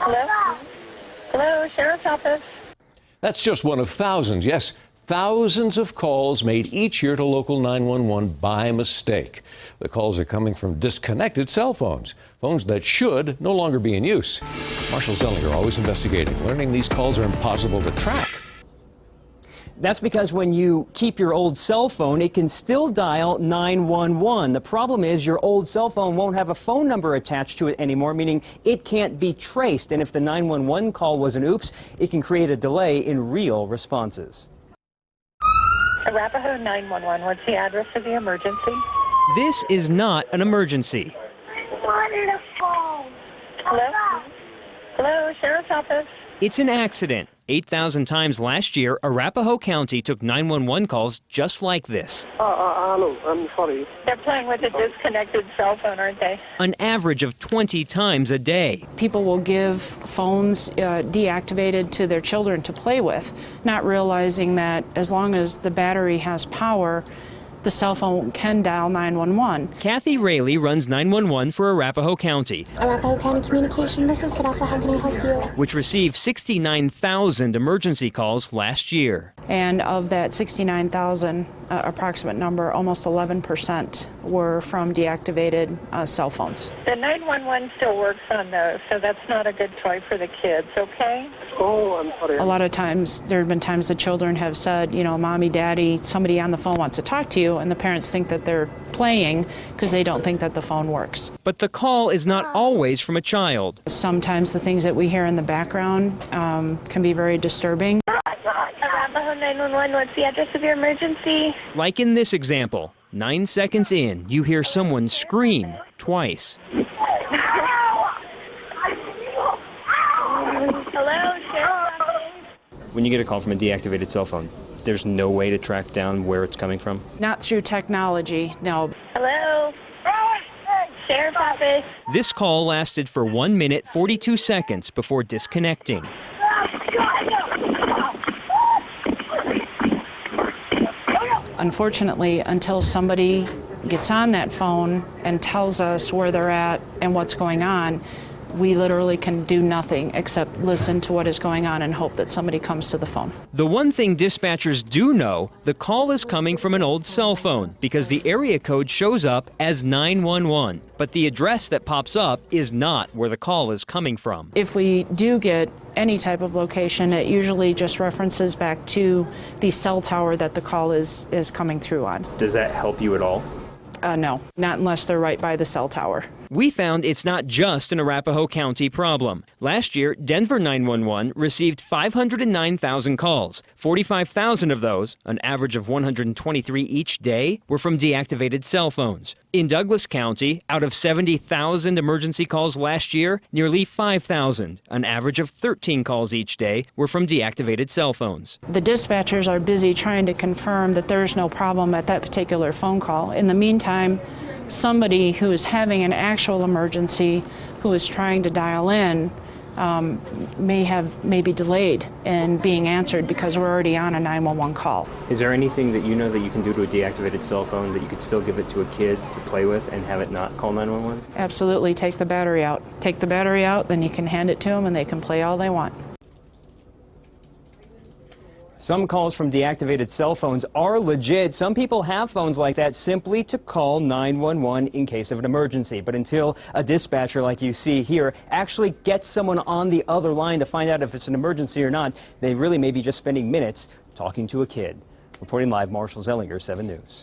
Hello? Hello, Sheriff's Office. That's just one of thousands, yes, thousands of calls made each year to local 911 by mistake. The calls are coming from disconnected cell phones, phones that should no longer be in use. Marshall Zellinger always investigating, learning these calls are impossible to track. That's because when you keep your old cell phone, it can still dial 911. The problem is your old cell phone won't have a phone number attached to it anymore, meaning it can't be traced. And if the 911 call was an oops, it can create a delay in real responses. Arapahoe 911, what's the address of the emergency? This is not an emergency. Wonderful. Hello? Hello, Sheriff's Office. It's an accident. 8,000 times last year, Arapahoe County took 911 calls just like this. Hello, I'm sorry. They're playing with a disconnected cell phone, aren't they? An average of 20 times a day. People will give phones deactivated to their children to play with, not realizing that as long as the battery has power, the cell phone can dial 911. Kathy Rayleigh runs 911 for Arapahoe County. Arapahoe County Communication, this is Vanessa. How can I help you? Which received 69,000 emergency calls last year. And of that 69,000 approximate number, almost 11% were from deactivated cell phones. The 911 still works on those, so that's not a good toy for the kids, okay? Oh, I'm sorry. A lot of times, there have been times the children have said, you know, Mommy, Daddy, somebody on the phone wants to talk to you, and the parents think that they're playing because they don't think that the phone works. But the call is not always from a child. Sometimes the things that we hear in the background can be very disturbing. Arapahoe 911, what's the address of your emergency? Like in this example, 9 seconds in, you hear someone scream twice. Hello, Sheriff's Office. When you get a call from a deactivated cell phone, there's no way to track down where it's coming from? Not through technology, no. Hello? Sheriff's Office. This call lasted for 1 minute, 42 seconds before disconnecting. Unfortunately, until somebody gets on that phone and tells us where they're at and what's going on, we literally can do nothing except listen to what is going on and hope that somebody comes to the phone. The one thing dispatchers do know, the call is coming from an old cell phone because the area code shows up as 911, but the address that pops up is not where the call is coming from. If we do get any type of location, it usually just references back to the cell tower that the call is coming through on. Does that help you at all? No, not unless they're right by the cell tower. We found it's not just an Arapahoe County problem. Last year, Denver 911 received 509,000 calls. 45,000 of those, an average of 123 each day, were from deactivated cell phones. In Douglas County, out of 70,000 emergency calls last year, nearly 5,000, an average of 13 calls each day, were from deactivated cell phones. The dispatchers are busy trying to confirm that there's no problem at that particular phone call. In the meantime, somebody who is having an actual emergency, who is trying to dial in, may be delayed in being answered because we're already on a 911 call. Is there anything that you know that you can do to a deactivated cell phone that you could still give it to a kid to play with and have it not call 911? Absolutely, take the battery out. Take the battery out, then you can hand it to them and they can play all they want. Some calls from deactivated cell phones are legit. Some people have phones like that simply to call 911 in case of an emergency. But until a dispatcher like you see here actually gets someone on the other line to find out if it's an emergency or not, they really may be just spending minutes talking to a kid. Reporting live, Marshall Zellinger, 7 News.